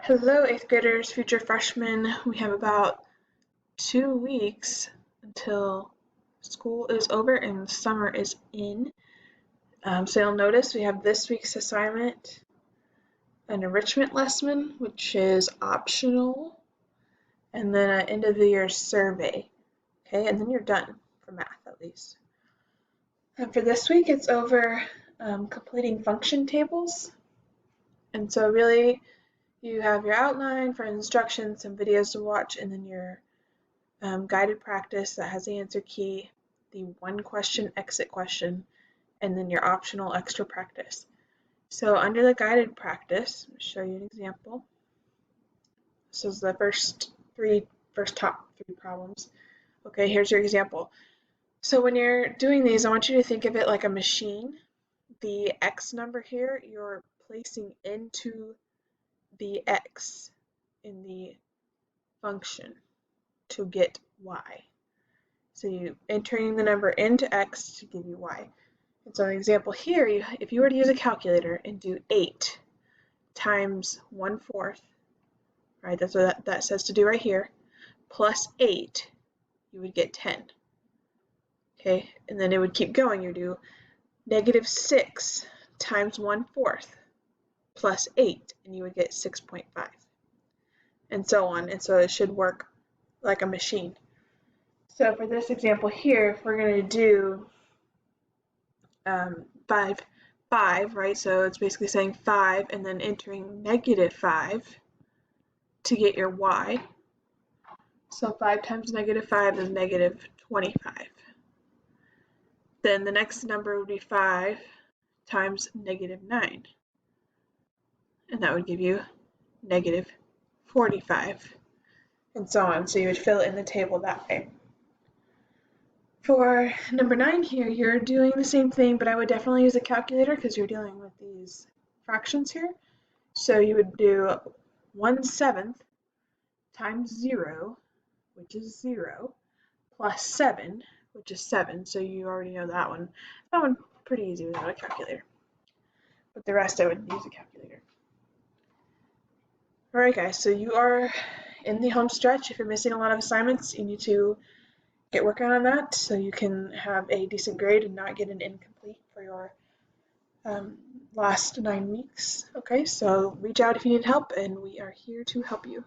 Hello, 8th graders, future freshmen. We have about 2 weeks until school is over and summer is in. So you'll notice we have this week's assignment, an enrichment lesson, which is optional, and then an end of the year survey. Okay, and then you're done for math at least. And for this week, it's over completing function tables. And so really, you have your outline for instructions, some videos to watch, and then your guided practice that has the answer key, the one question exit question, and then your optional extra practice. So under the guided practice, I'll show you an example. This is the first top three problems. Okay, here's your example. So when you're doing these, I want you to think of it like a machine. The X number here, you're placing into the X in the function to get Y. So you entering the number into X to give you Y. And so an example here, if you were to use a calculator and do 8 times 1/4, right, that's what that says to do right here, plus 8, you would get 10. Okay, and then it would keep going. You do -6 times 1/4 plus 8, and you would get 6.5. And so on, and so it should work like a machine. So for this example here, if we're going to do 5, right? So it's basically saying 5 and then entering -5 to get your Y. So 5 times -5 is -25. Then the next number would be 5 times -9. And that would give you -45. And so on. So you would fill in the table that way. For number 9 here, you're doing the same thing, but I would definitely use a calculator because you're dealing with these fractions here. So you would do 1/7 times 0, which is 0, plus 7, which is 7. So you already know that one. That one pretty easy without a calculator. But the rest I would use a calculator. Alright guys, so you are in the home stretch. If you're missing a lot of assignments, you need to get working on that so you can have a decent grade and not get an incomplete for your last 9 weeks. Okay, so reach out if you need help, and we are here to help you.